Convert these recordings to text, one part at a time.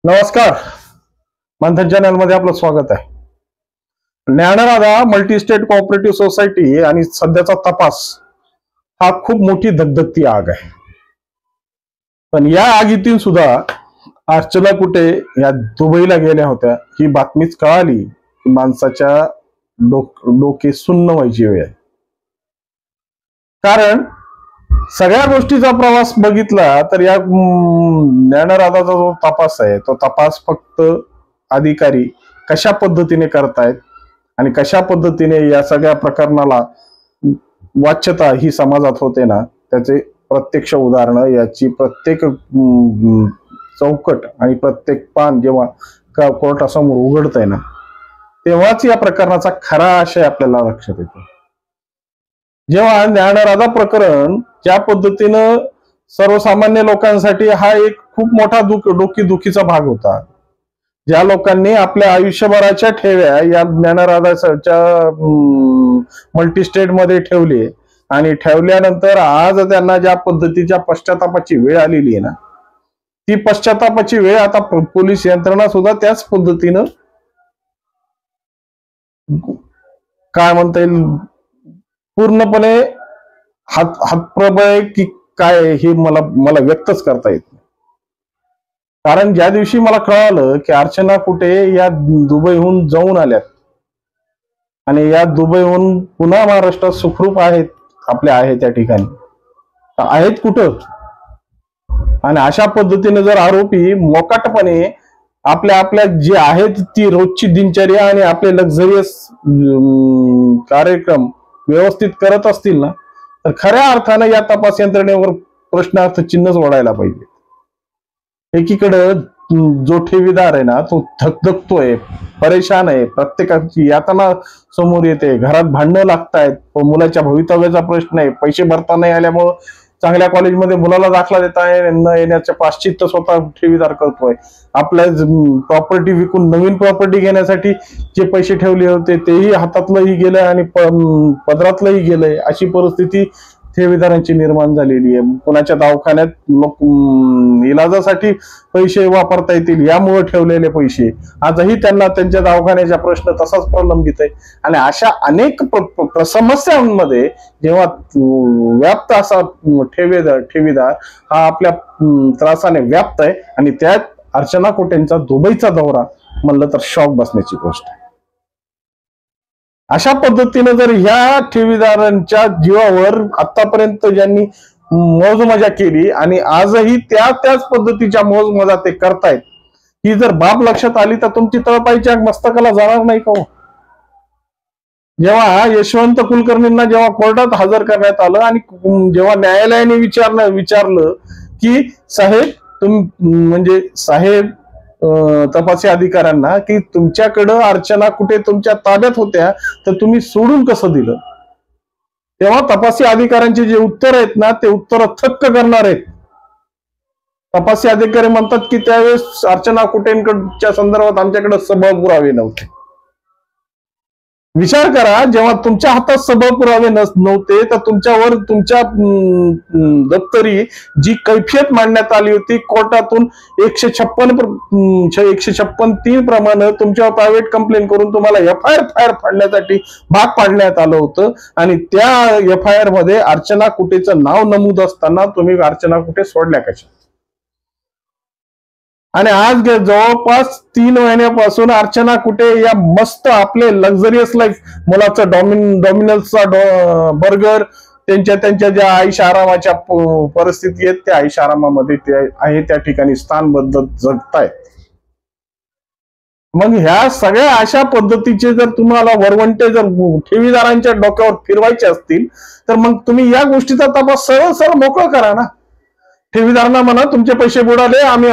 नमस्कार. मंथन चॅनल मध्ये आपलं स्वागत आहे. Dnyanradha multi state cooperative society आणि सध्याचा तपास हा खूप मोठी धगधगती आग आहे. पण या आगीतून सुद्धा अर्चना कुठे या दुबईला गेल्या होत्या ही बातमीच कळाली की माणसाच्या डोके सुन्न व्हायची वेळ आहे. कारण सगळ्या गोष्टीचा प्रवास बघितला तर या ज्ञानराधाचा जो तपास आहे तो तपास फक्त अधिकारी कशा पद्धतीने करतायत आणि कशा पद्धतीने या सगळ्या प्रकरणाला वाच्यता ही समाजात होते ना त्याचे प्रत्यक्ष उदाहरणं याची प्रत्येक चौकट आणि प्रत्येक पान जेव्हा कोर्टासमोर उघडतंय ना तेव्हाच या प्रकरणाचा खरा आशय आपल्याला लक्षात येतो. जेव्हा ज्ञानराधा प्रकरण ज्या पद्धतीनं सर्वसामान्य लोकांसाठी हा एक खूप मोठा डोकीदुखीचा भाग होता. ज्या लोकांनी आपल्या आयुष्यभराच्या ठेव्या या ज्ञानराधाच्या मल्टी स्टेट मध्ये ठेवले आणि ठेवल्यानंतर आज त्यांना ज्या पद्धतीच्या पश्चातापाची वेळ आलेली आहे ना ती पश्चातापाची वेळ आता पोलीस यंत्रणा सुद्धा त्याच पद्धतीनं काय म्हणता येईल पूर्णपणे हातप्रभ आहे की काय हे मला व्यक्तच करता येत नाही. कारण ज्या दिवशी मला कळालं की अर्चना कुठे या दुबईहून जाऊन आल्यात आणि या दुबईहून पुन्हा महाराष्ट्रात सुखरूप आहेत त्या ठिकाणी आहेत कुठं आणि अशा पद्धतीने जर आरोपी मोकाटपणे आपल्या जे आहेत ती रोजची दिनचर्या आणि आपले लक्झरियस कार्यक्रम व्यवस्थित करत असतील ना तर खऱ्या अर्थानं या तपास यंत्रणेवर प्रश्नार्थ चिन्हच ओढायला पाहिजे. एकीकडं जो ठेवीदार आहे ना तो धकधकतोय, परेशान आहे, प्रत्येकाची यातना समोर येते, घरात भांडणं लागतायत, मुलाच्या भवितव्याचा प्रश्न आहे, पैसे भरता नाही आल्यामुळं चांगल्या कॉलेजमध्ये मुलाला दाखला देता न येण्याचे प्राश्चित्य स्वतः ठेवीदार करतोय. आपल्या प्रॉपर्टी विकून नवीन प्रॉपर्टी घेण्यासाठी जे पैसे ठेवले होते तेही हातातलंही गेलंय आणि पदरातलंही गेलंय. अशी परिस्थिती ठेवीदारांची निर्माण झालेली आहे. कुणाच्या दवाखान्यात लोक इलाजासाठी पैसे वापरता येतील यामुळे ठेवलेले पैसे आजही त्यांना त्यांच्या दवाखान्याचा प्रश्न तसाच प्रलंबित आहे. आणि अशा अनेक समस्यांमध्ये जेव्हा व्याप्त असा ठेवीदार हा आपल्या त्रासाने व्याप्त आहे आणि त्यात अर्चना कुटेंचा दुबईचा दौरा म्हणलं तर शॉक बसण्याची गोष्ट आहे. अशा पद्धतीने जर ह्या ठेवीदारांच्या जीवावर आतापर्यंत ज्यांनी मौजमजा केली आणि आजही त्याच पद्धतीच्या मौजमजा ते करतायत ही जर बाब लक्षात आली तर तुमची तळपायच्या मस्तकाला जाणार नाही का? जेव्हा यशवंत कुलकर्णींना जेव्हा कोर्टात हजर करण्यात आलं आणि जेव्हा न्यायालयाने विचारलं की साहेब तपासी अधिकाऱ्यांना की तुमच्याकडं अर्चना कुठे तुमच्या ताब्यात होत्या तर तुम्ही सोडून कसं दिलं, तेव्हा तपासी अधिकाऱ्यांचे जे उत्तर आहेत ना ते उत्तर थक्क करणार आहेत. तपासी अधिकारी म्हणतात की त्यावेळेस अर्चना कुटेंच्या संदर्भात आमच्याकडे सबळ पुरावे नव्हते. विचार करा, जेव्हा तुमच्या हातात सबळ पुरावे नव्हते तर तुमच्यावर तुमच्या दप्तरी जी कैफियत मांडण्यात आली होती कोर्टातून 156(3) प्रमाणे तुमच्यावर प्रायव्हेट कंप्लेंट करून तुम्हाला एफआयआर फाडण्यासाठी भाग पाडण्यात आलं होतं आणि त्या एफआयआर मध्ये अर्चना कुटेचं नाव नमूद असताना तुम्ही अर्चना कुटे सोडल्या कशा? आणि आज जवळपास 3 महिन्यापासून अर्चना कुटे या मस्त आपले लक्झरियस लाईफ मुलाचं डॉमिनल्सचा बर्गर त्यांच्या ज्या आयुष्य आरामाच्या परिस्थिती आहेत त्या आयुष्य आरामामध्ये ते आहे त्या ठिकाणी स्थानबद्ध जगतायत. मग ह्या सगळ्या अशा पद्धतीचे जर तुम्हाला वरवंटे जर ठेवीदारांच्या डोक्यावर फिरवायचे असतील तर मग तुम्ही या गोष्टीचा तपास सरळ मोकळं करा ना. ठेवीदारांना म्हणा तुमचे पैसे बुडाले, आम्ही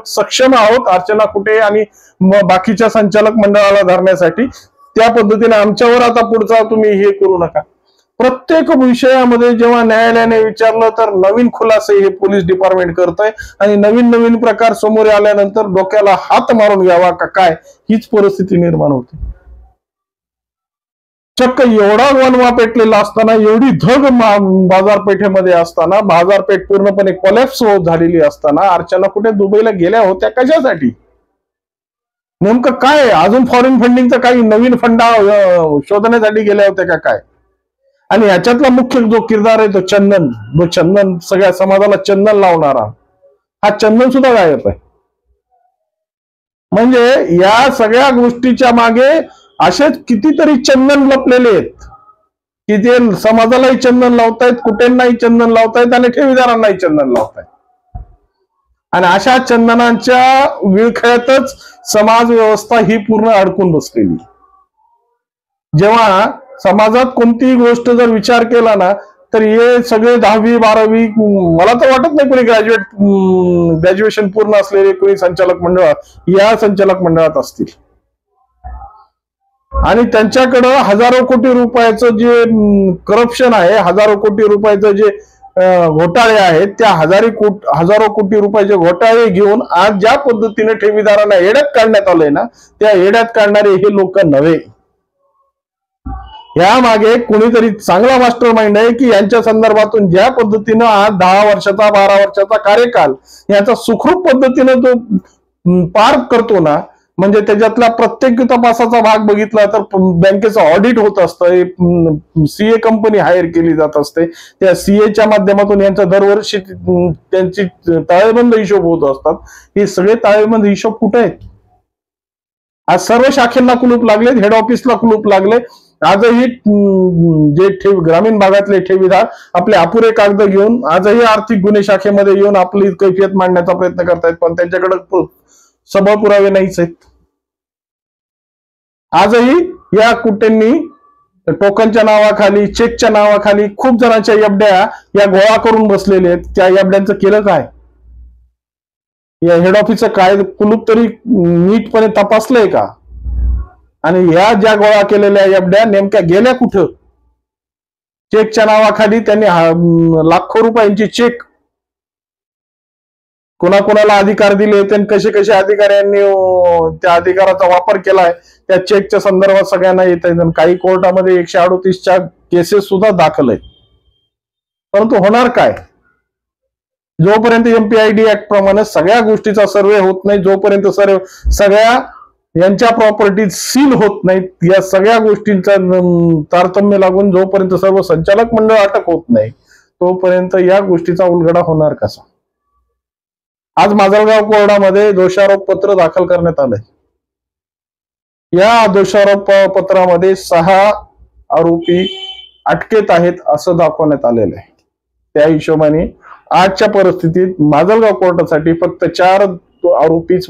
सक्षम आहोत अर्चना कुटे आणि बाकीच्या संचालक मंडळाला धरण्यासाठी, त्या पद्धतीने आमच्यावर आता पुढचा तुम्ही हे करू नका. प्रत्येक विषयामध्ये जेव्हा न्यायालयाने विचारलं तर नवीन खुलासे हे पोलीस डिपार्टमेंट करतंय आणि नवीन प्रकार समोर आल्यानंतर डोक्याला हात मारून घ्यावा का काय हीच परिस्थिती निर्माण होते. चक्क एवढा वनवा पेटलेला असताना, एवढी धग बाजारपेठेमध्ये असताना, बाजारपेठ पूर्णपणे कोलॅप्स झालेली असताना अर्चना कुठे दुबईला गेल्या होत्या कशासाठी? नेमकं काय? अजून फॉरेन फंडिंगचा काही नवीन फंडा शोधण्यासाठी गेल्या होत्या का काय? आणि याच्यातला मुख्य जो किरदार आहे तो चंदन सगळ्या समाजाला चंदन लावणारा, हा चंदन सुद्धा गायब आहे. म्हणजे या सगळ्या गोष्टीच्या मागे असेच कितीतरी चंदन लपलेले आहेत की ते समाजालाही चंदन लावतायत, कुठेंनाही चंदन लावतायत आणि ठेवीदारांनाही चंदन लावतायत. आणि अशा चंदनांच्या विळख्यातच समाज व्यवस्था ही पूर्ण अडकून बसलेली. जेव्हा समाजात कोणतीही गोष्ट जर विचार केला ना, तर हे सगळे 10वी 12वी, मला तर वाटत नाही कोणी ग्रॅज्युएशन पूर्ण असलेले कोणी संचालक मंडळ या संचालक मंडळात असतील. आणि त्यांच्याकडं हजारो कोटी रुपयाचं जे करप्शन आहे, हजारो कोटी रुपयाचं जे घोटाळे आहेत, त्या हजारो कोटी रुपयाचे घोटाळे घेऊन आज ज्या पद्धतीने ठेवीदारांना येड्यात काढण्यात आलंय ना, त्या येड्यात काढणारे हे लोक नव्हे. यामागे कोणीतरी चांगला मास्टर माइंड आहे की यांच्या संदर्भातून ज्या पद्धतीनं आज 10 वर्षाचा 12 वर्षाचा कार्यकाल याचा सुखरूप पद्धतीनं तो पार करतो ना, म्हणजे त्याच्यातला प्रत्येक तपासाचा भाग बघितला तर बँकेचं ऑडिट होत असतं, सीए कंपनी हायर केली जात असते, त्या सीएच्या माध्यमातून यांचा दरवर्षी त्यांची ताळेबंद हिशोब होत असतात. हे सगळे ताळेबंद हिशोब कुठे आहेत? आज सर्व शाखेला कुलूप लागले, हेड ऑफिसला कुलूप लागले. आजही जे ग्रामीण भागातले ठेवीदार आपले अपुरे कागद घेऊन आजही आर्थिक गुन्हे शाखेमध्ये येऊन आपली कैफियत मांडण्याचा प्रयत्न करतायत, पण त्यांच्याकडे सबळ पुरावे नाहीच आहेत. आजही या कुट्यांनी टोकनच्या नावाखाली, चेकच्या नावाखाली खूप जणांच्या एफड्या या गोळा करून बसलेले आहेत. त्या एफड्यांचं केलं काय? या हेड ऑफिसचं काय कुलूप तरी नीटपणे तपासलंय का? आणि या ज्या गोळा केलेल्या एफड्या नेमक्या गेल्या कुठं? चेकच्या नावाखाली त्यांनी लाखो रुपयांची चेक कोणाकोणाला अधिकार दिले, त्यांनी कसे कसे अधिकाऱ्यांनी त्या अधिकाराचा वापर केलाय त्या चेकच्या संदर्भात सगळ्यांना येत आहे. काही कोर्टामध्ये 138च्या केसेस सुद्धा दाखल आहेत. परंतु होणार काय? जोपर्यंत एमपीआयडी ऍक्ट प्रमाणे सगळ्या गोष्टीचा सर्वे होत नाही, जोपर्यंत सगळ्या यांच्या प्रॉपर्टी सील होत नाहीत, या सगळ्या गोष्टींचा तारतम्य लागून जोपर्यंत सर्व संचालक मंडळ अटक होत नाही, तोपर्यंत या गोष्टीचा उलगडा होणार कसा? आज माजलगाव कोर्टामध्ये दोषारोप पत्र दाखल करण्यात आलंय. या दोषारोप पत्रामध्ये 6 आरोपी अटकेत आहेत असं दाखवण्यात आलेलं आहे. त्या हिशोबाने आजच्या परिस्थितीत माजलगाव कोर्टासाठी फक्त 4 आरोपीच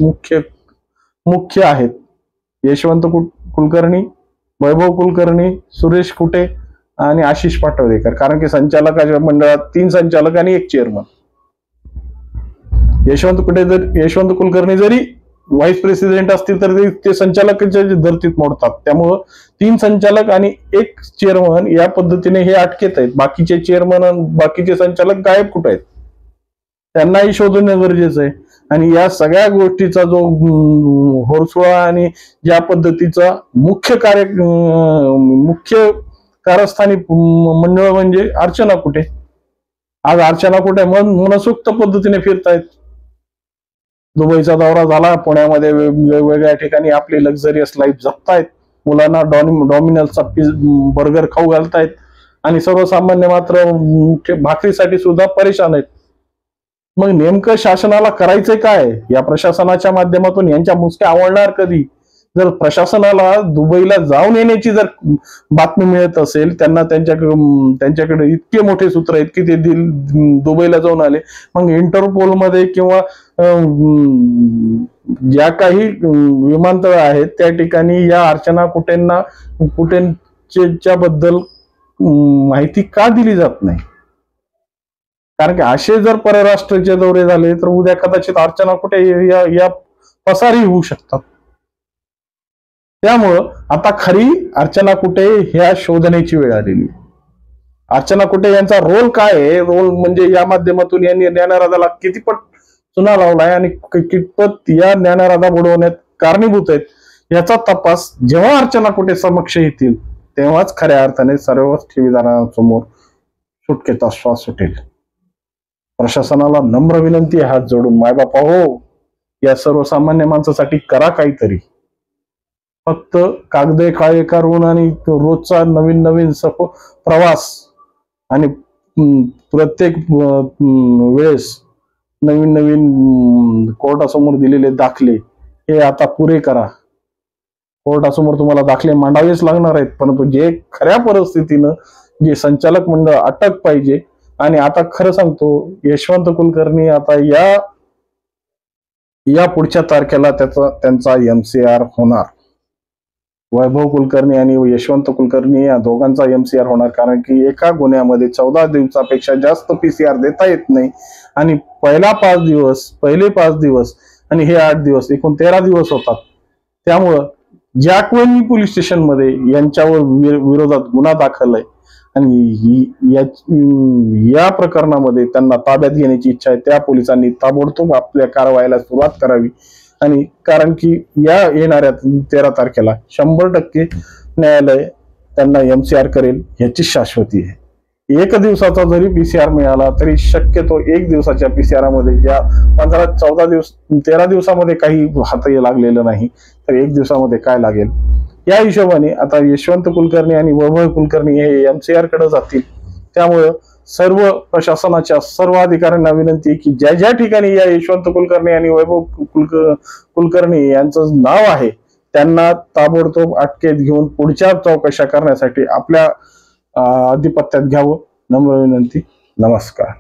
मुख्य आहेत. यशवंत कुलकर्णी, वैभव कुलकर्णी, सुरेश कुटे आणि आशिष पाटवदेकर. कारण की संचालकाच्या मंडळात 3 संचालक आणि 1 चेअरमन. यशवंत कुलकर्णी जरी व्हाईस प्रेसिडेंट असतील तर ते संचालकाच्या धर्तीत मोडतात. त्यामुळं 3 संचालक आणि 1 चेअरमन या पद्धतीने हे अटकेत आहेत. बाकीचे चेअरमन, बाकीचे संचालक गायब कुठे आहेत? त्यांनाही शोधणे गरजेचं आहे. आणि या सगळ्या गोष्टीचा जो होरसुळा आणि ज्या पद्धतीचा मुख्य कारस्थानी मंडळ म्हणजे अर्चना कुटे. आज अर्चना कुटे मनसोक्त पद्धतीने फिरतायत. दुबईचा दौरा झाला, पुण्यामध्ये वेगवेगळ्या ठिकाणी आपली लक्झरियस लाईफ जगतायत, मुलांना डॉमिनल्सचा बर्गर खाऊ घालतायत आणि सर्वसामान्य मात्र भाकरीसाठी सुद्धा परेशान आहेत. मग नेमकं शासनाला करायचंय काय? या प्रशासनाच्या माध्यमातून यांच्या मुसक्या आवळणार कधी? जर प्रशासनाला दुबईला जाऊन येण्याची जर बातमी मिळत असेल, त्यांच्याकडे इतके मोठे सूत्र आहेत की ते दुबईला जाऊन आले, मग इंटरपोलमध्ये किंवा ज्या काही विमानतळ आहेत त्या ठिकाणी या अर्चना कुटेंच्या बद्दल माहिती का दिली जात नाही? कारण की असे जर परराष्ट्राचे दौरे झाले तर उद्या कदाचित अर्चना कुटे या पसारही होऊ शकतात. त्यामुळं आता खरी अर्चना कुटे ह्या शोधण्याची वेळ आलेली. अर्चना कुटे यांचा रोल काय आहे? रोल म्हणजे या माध्यमातून यांनी ज्ञानराजाला कितीपट चुना लावलाय आणि कितपत या ज्ञानराजा बुडवण्यात कारणीभूत आहेत याचा तपास जेव्हा अर्चना कुटे समक्ष येतील तेव्हाच खऱ्या अर्थाने सर्व ठेवीदारांसमोर सुटकेचा श्वास सुटेल. प्रशासनाला नम्र विनंती आहे हात जोडून, मायबापा हो, या सर्वसामान्य माणसासाठी करा काहीतरी. फक्त कागदे काळे करून आणि रोजचा नवीन नवीन प्रवास आणि प्रत्येक वेळेस नवीन नवीन कोर्टासमोर दिलेले दाखले हे आता पुरे करा. कोर्टासमोर तुम्हाला दाखले मांडावेच लागणार आहेत, परंतु जे खऱ्या परिस्थितीनं जे संचालक मंडळ अटक पाहिजे. आणि आता खरं सांगतो, यशवंत कुलकर्णी आता या पुढच्या तारखेला त्यांचा MCR होणार. वैभव कुलकर्णी आणि यशवंत कुलकर्णी या दोघांचा MCR होणार, कारण की एका गुन्ह्यामध्ये 14 दिवसापेक्षा जास्त PCR देता येत नाही. आणि पहिले 5 दिवस आणि हे 8 दिवस, एकूण 13 दिवस होतात. त्यामुळं जॅकवेली पोलीस स्टेशन मध्ये यांच्यावर विरोधात गुन्हा दाखल आहे आणि या प्रकरणामध्ये त्यांना ताब्यात घेण्याची इच्छा आहे. त्या पोलिसांनी ताबडतोब आपल्या कारवाईला सुरुवात करावी. आणि कारण की या येणाऱ्या 13 तारखेला 100% न्यायालय त्यांना MCR करेल याची शाश्वती आहे. 1 दिवसाचा जरी PCR मिळाला तरी शक्यतो 1 दिवसाच्या PCR मध्ये, ज्या 13 दिवसामध्ये काही हाती लागलेलं नाही, तर 1 दिवसामध्ये काय लागेल या हिशोबाने आता यशवंत कुलकर्णी आणि वैभव कुलकर्णी हे MCR कडे जातील. त्यामुळे सर्व प्रशासनाच्या सर्व अधिकाऱ्यांना विनंती आहे की ज्या ज्या ठिकाणी या यशवंत कुलकर्णी आणि वैभव कुलकर्णी यांचं नाव आहे त्यांना ताबडतोब अटकेत घेऊन पुढच्या चौकशा करण्यासाठी आपल्या आधिपत्यात घ्यावं. नम्र विनंती. नमस्कार.